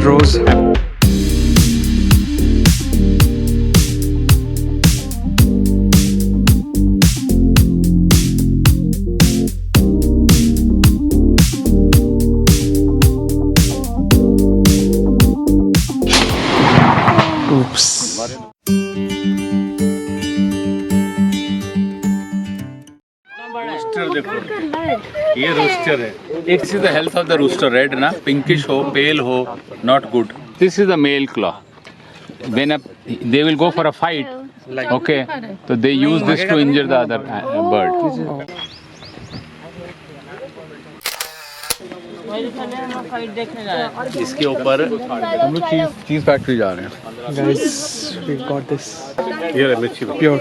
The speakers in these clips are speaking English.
wild rose. Oops. Rooster देखो, ये rooster है. This is the health of the rooster. Red ना, pinkish हो, pale हो, not good. This is the male claw. When they will go for a fight, okay, so they use this to injure the other bird. इसके ऊपर हम लोग चीज factory जा रहे हैं. Guys, we got this. ये है मिर्ची Pure.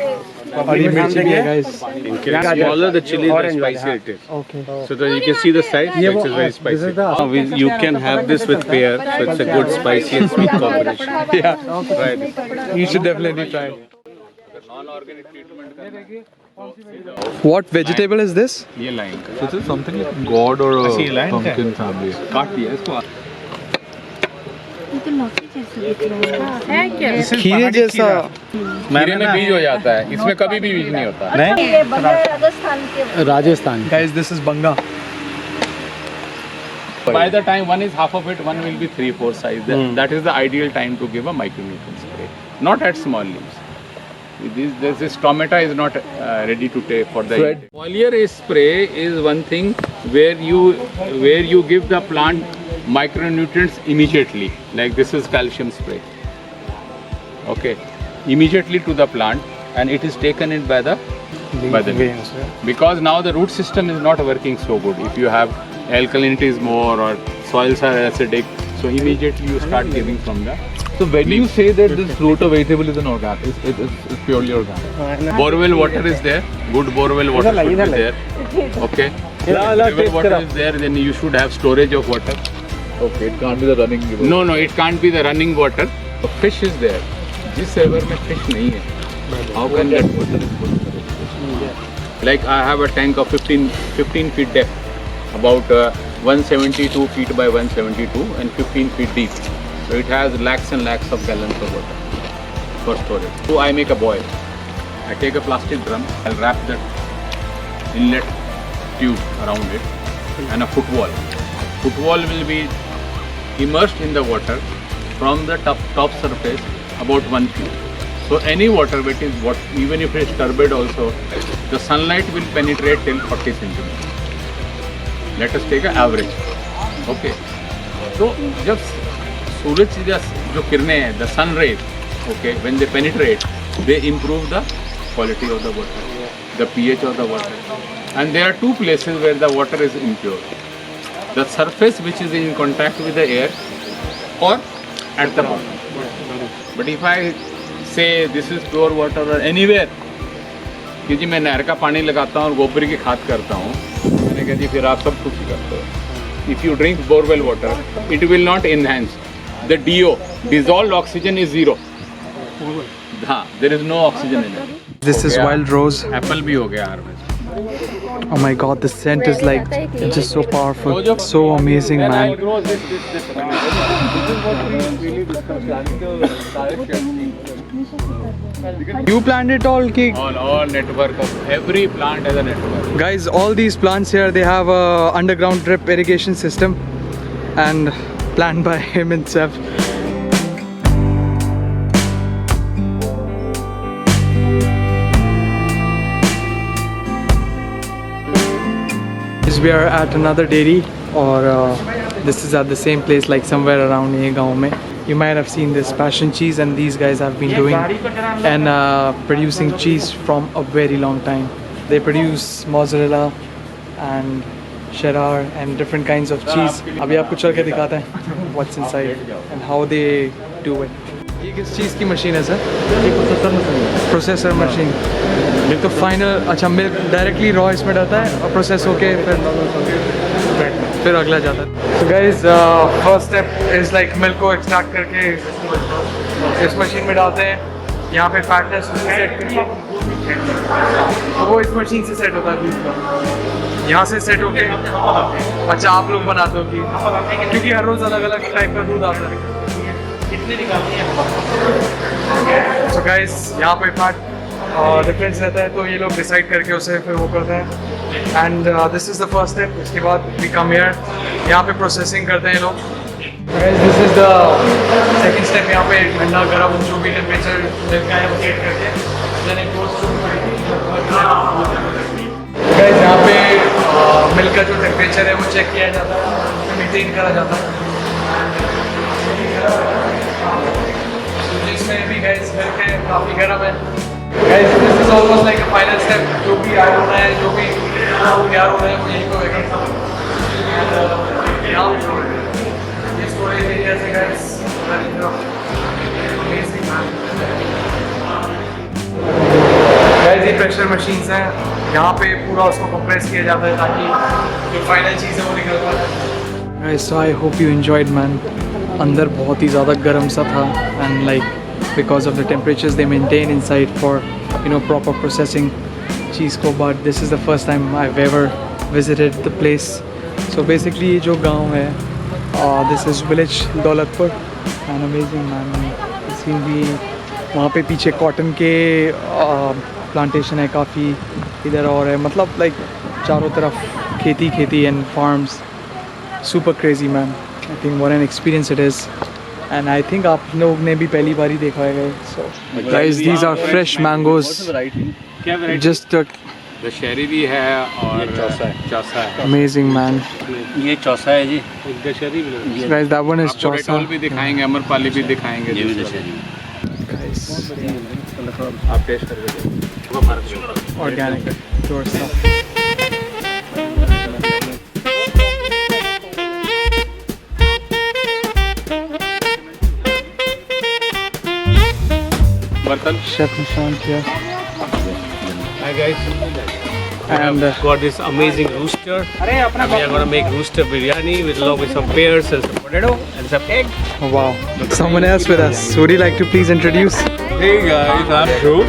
और ये मिर्ची भी है guys. Smaller the chili, the spicier it is. Okay. So that you can see the size, which is very spicy. You can have this with pear, so it's a good spicy and sweet combination. Yeah. Try this. You should definitely try it. Non-organic treatment. What vegetable is this? ये line का. This is something like gourd or a ऐसी line pumpkin family. काट दिया इसको. खीरे जैसा. खीरे में बीज हो जाता है, इसमें कभी भी बीज नहीं होता. नहीं, Rajasthan. Guys, this is banga. By the time one is half of it, one will be 3-4 size. That is the ideal time to give a micronutrient spray. Not at small leaves. This tomato is not ready to take for the foliar spray is one thing where you give the plant micronutrients immediately, like this is calcium spray, okay, immediately to the plant, and it is taken in by the veins, because now the root system is not working so good. If you have alkalinity is more or soils are acidic, so immediately you start giving from the. So when you say that this fruit or vegetable is an organic, it's purely organic. Borewell water is there, good borewell water should be there, okay. River water is there, then you should have storage of water. Okay, it can't be the running river. No, it can't be the running water. Fish is there. This river में fish नहीं है. How can that water is good? Like I have a tank of 15 feet depth, about 172 feet by 172 and 15 feet deep. So it has lakhs and lakhs of gallons of water for storage. So I make a boil. I take a plastic drum. I'll wrap the inlet tube around it and a footwall. Footwall will be immersed in the water from the top surface about 1 feet. So any water which is even if it is turbid also, the sunlight will penetrate till 40 centimeters. Let us take an average. Okay. So जब सूरज की जो किरणें हैं, the sun rays, okay, when they penetrate, they improve the quality of the water, the pH of the water. And there are two places where the water is impure. The surface which is in contact with the air or at the bottom. But if I say this is pure water or anywhere, क्योंकि मैं नहर का पानी लगाता हूँ और गोबर की खाद करता हूँ, मैंने कहा जी फिर आप सब कुछ ही करते हो. If you drink borewell water, it will not enhance. The DO, dissolved oxygen is 0. हाँ, there is no oxygen in it. This is wild rose. Apple भी हो गया harvest. Oh my god, the scent is like just so powerful. So amazing, man. You plant it all, Ki? All network of every plant has a network. Guys, all these plants here, they have a underground drip irrigation system and planned by him himself. We are at another dairy, or this is at the same place, like somewhere around here गाँव में. You might have seen this passion cheese, and these guys have been doing and producing cheese from a very long time. They produce mozzarella and cheddar and different kinds of cheese. अभी आपको चल के दिखाते हैं what's inside and how they do it. ये किस चीज़ की machine है सर? Processor machine. तो फाइनल अच्छा मिल्क डायरेक्टली रॉ इसमें डालता है और प्रोसेस होके फिर अगला जाता है. So guys, first step is like milk को एक्सट्रैक्ट करके इस मशीन में डालते हैं. यहाँ पे फैटनेस उससे सेट करके तो वो इस मशीन से सेट होता है दूध का. यहाँ से सेट होके अच्छा आप लोग बनाते हो कि क्योंकि हर रोज़ अलग अलग टाइप का दूध आता है. So guys, यहाँ पे पार्ट डिफरेंस रहता है तो ये लोग डिसाइड करके उसे फिर वो करते हैं and this is the first step. इसके बाद वी कम हियर, यहाँ पे प्रोसेसिंग करते हैं ये लोग। Guys, this is the second step। यहाँ पे ठंडा गर्म जो भी टेम्परेचर का है वो सेट करके then it goes to guys, यहाँ पे मिल्क का जो टेम्परेचर है वो चेक किया जाता है, मेंटेन करा जाता है। इसमें भी गाइस मिल्क है काफ़ी गर्म है। Guys this is almost like a final step. जो भी ऐड होना है, जो भी तैयार हो रहा है वो यहीं पे होगा। यहाँ ये स्टोरेज एरिया से गाइस अमेजिंग मैन। गाइस ये प्रेशर मशीन्स हैं, यहाँ पे पूरा उसको कंप्रेस किया जाता है ताकि जो फाइनल चीज़ है वो निकल पाए। Guys so I hope you enjoyed man. अंदर बहुत ही ज़्यादा गर्म सा था and like because of the temperatures they maintain inside for proper processing cheese ko, but this is the first time I've ever visited the place. So basically ये जो गांव है this is village Daulatpur and amazing man। Scene भी वहाँ पे पीछे cotton के plantation है काफ़ी इधर और है, मतलब लाइक चारों तरफ खेती and farms. Super crazy man. I think what an experience it is and I think आप लोग ने भी पहली बार ही देखा है। So guys, these are fresh mangoes। Just Dasheri भी है और चौसा है। Amazing man। ये चौसा है जी। Guys, that one is आपको चौसा। रेटोल भी दिखाएंगे, अमरपाली भी दिखाएंगे। ये भी दशहरी। Guys, आप टेस्ट करके organic pure stuff। बर्तन Chef Nishant here Hi guys. and Got this amazing rooster. We are gonna make rooster biryani with along with some pears and some potato and some egg. wow, someone else with us। Would you like to please introduce? Hey guys, I'm Dhruv.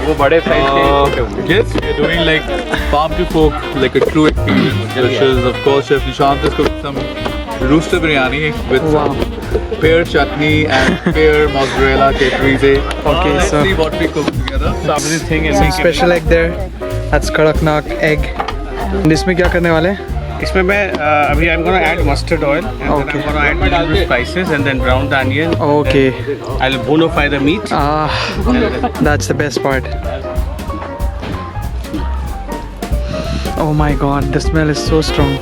Yes, we're doing like farm to fork, like a true experience. Which is of course Chef Nishant is cooking some rooster biryani with Wow, some pear chutney and pear mozzarella caprese. okay, Let's so see what we cook together. Everything some special egg there, that's kadaknak egg। and इसमें क्या करने वाले हैं? इसमें मैं अभी I'm gonna add mustard oil and then Okay. I'm gonna add little bit spices and then brown the onion. Okay, I'll bonify the meat. that's the best part। oh my god, the smell is so strong।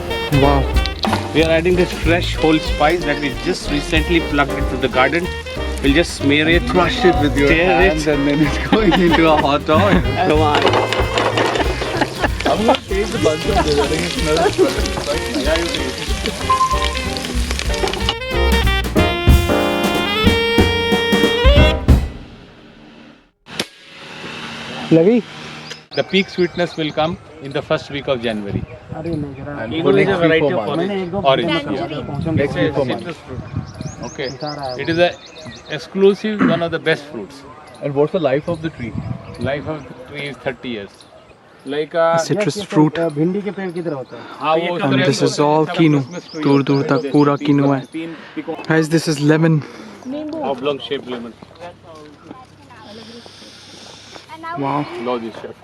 wow, We are adding this fresh whole spice that we just recently plucked into the garden. We'll just smear it, Crush it with your Tear it. hands and then it's going into a hot oil. Come on. I'm gonna taste a bunch of this. I think it smells good. It's like, yeah, you taste it. लगी? The peak sweetness will come in the first week of January. Eagle is a variety of orange. Orange, Next week for month. citrus fruit. Okay, it is a exclusive one of the best fruits. And what's the life of the tree? Life of the tree is 30 years. Like citrus fruit भिंडी के पेड़ किधर होता है? हाँ वो and this is all quinoa, दूर दूर तक पूरा quinoa है। guys, this is lemon। oblong shaped lemon. wow, low ji chef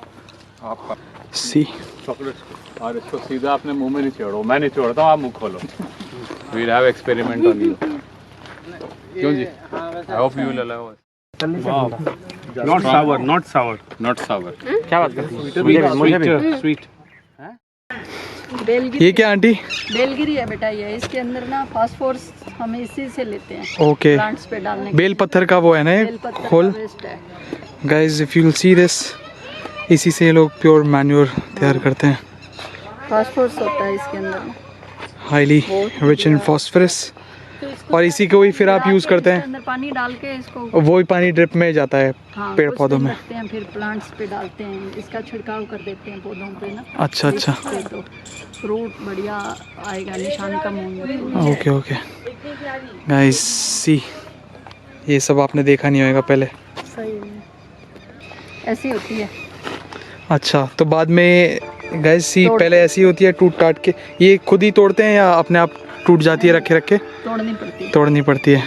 आपका see, चॉकलेट और इसको सीधा अपने मुंह में नहीं छोड़ो, मैं नहीं छोड़ता हूँ, आप मुंह खोलो। We'll have experiment on you. क्यों जी? I hope you will allow us. Wow. Not sour, not sour. Not sour. क्या बात करते हैं? मुझे भी sweet. बेलगिरी ये क्या आंटी? बेलगिरी है बेटा, ये इसके अंदर ना फास्फोरस हम इसी से लेते हैं ओके, प्लांट्स पे डालने के बेल पत्थर का वो है ना ये बेलपत्र का खोल। वेस्ट है। Guys if you will see this, इसी से ये लोग प्योर मैन्योर तैयार करते हैं। फास्फोरस होता है इसके अंदर। हाईली रिच इन फॉस्फोरस, तो इसको और इसी को ही फिर आप यूज़ करते इसके हैं? अंदर पानी डाल के इसको वो ही पानी ड्रिप में जाता है हाँ, पेड़ कुछ पौधों दिन में? रखते हैं, फिर प्लांट्स पे डालते हैं, इसका छिड़काव कर देते हैं पौधों पे ना। अच्छा अच्छा, इससे तो फ्रूट बढ़िया आएगा, निशान कम होंगे। Okay okay. गाइज सी, ये सब आपने देखा नहीं होगा पहले। सही है, ऐसी होती है। अच्छा, तो बाद में गाइज सी पहले ऐसी होती है टूट टाट के, ये खुद ही तोड़ते हैं या अपने आप टूट जाती है रखे रखे? तोड़नी पड़ती है। तोड़नी पड़ती है।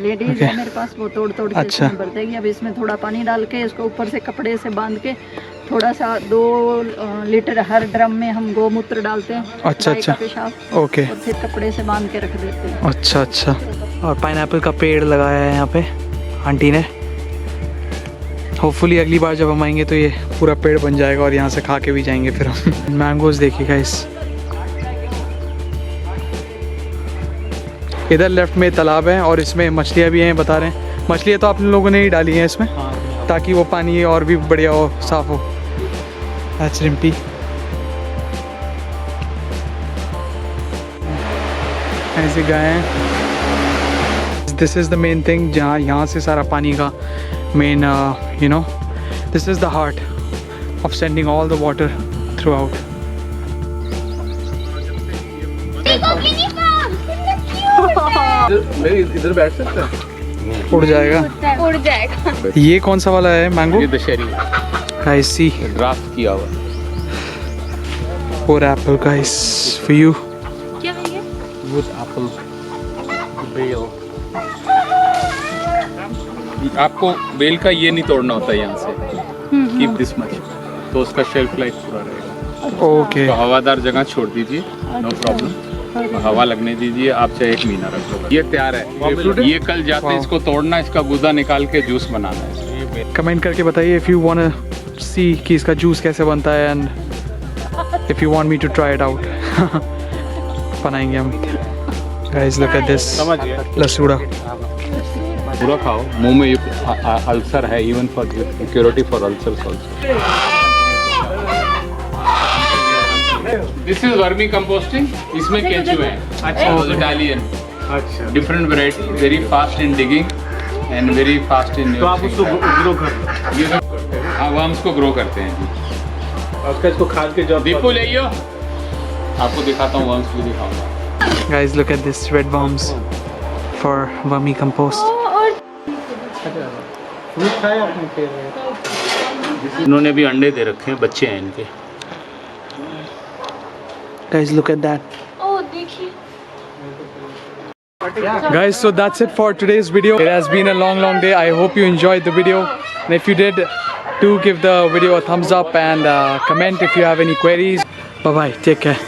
लेडीज है मेरे पास, वो तोड़ तोड़ के अच्छा। इसमें भर देगी। अब इसमें थोड़ा पानी डाल के इसको ऊपर से कपड़े से बांध के थोड़ा सा 2 लीटर हर ड्रम में हम गोमूत्र डालते हैं। अच्छा, गाय का अच्छा। पेशाब। ओके। और फिर कपड़े से बांध के रख देते हैं। अच्छा अच्छा। और पाइनएप्पल का पेड़ लगाया है यहाँ पे आंटी ने। होपफुली अगली बार जब हम आएंगे तो ये पूरा पेड़ बन जाएगा और यहाँ से खा के भी जाएंगे फिर हम। मैंगोज देखिए गाइस। इधर लेफ्ट में तालाब है और इसमें मछलियाँ भी हैं बता रहे हैं। मछलियाँ तो आप लोगों ने ही डाली हैं इसमें ताकि वो पानी और भी बढ़िया हो, साफ हो। That's Rimpy. ऐसी गाय हैं। This is the main thing, जहाँ यहाँ से सारा पानी का main you know this is the heart of sending all the water through out. इधर बैठ सकते हैं? उड़ जाएगा। उड़ जाएगा। ये कौन सा वाला है मैंगो? ये दशहरी गाइस सी ड्राफ्ट किया हुआ। और एप्पल गाइस फॉर यू। क्या है ये? Wood apple बेल। आपको बेल का ये नहीं तोड़ना होता यहाँ से। कीप दिस मच, तो उसका शेल्फ लाइफ पूरा रहेगा। ओके। तो हवादार जगह छोड़ दीजिए, नो प्रॉब्लम। हवा लगने दीजिए, आप चाहे 1 महीना रख लो। ये तैयार है। ये कल जाते इसको तोड़ना, इसका गुदा निकाल के जूस बनाना है। कमेंट करके बताइए इफ़ यू वांट सी कि इसका जूस कैसे बनता है and if you want me to try it out. बनाएंगे हम। गाइस लुक एट दिस लसूड़ा। पूरा खाओ, मुंह में ये अल्सर है, even for security for ulcers also. This is vermicomposting. इसमें केचुए हैं। अच्छा। इटालियन। अच्छा। Different variety, very fast in digging and very fast in. तो आप उसको ग्रो कर, हाँ, वर्म्स को ग्रो करते हैं जी। उसका इसको खाद के जब दीपू ले आइयो, आपको दिखाता हूँ, वर्म्स भी दिखाऊंगा। Guys look at this red worms for vermicompost. इन्होंने भी अंडे दे रखे हैं, बच्चे हैं इनके। Guys look at that. ओ देखिए। Guys, so that's it for today's video. It has been a long day. I hope you enjoyed the video, and if you did, do give the video a thumbs up and comment if you have any queries. Bye bye, take care.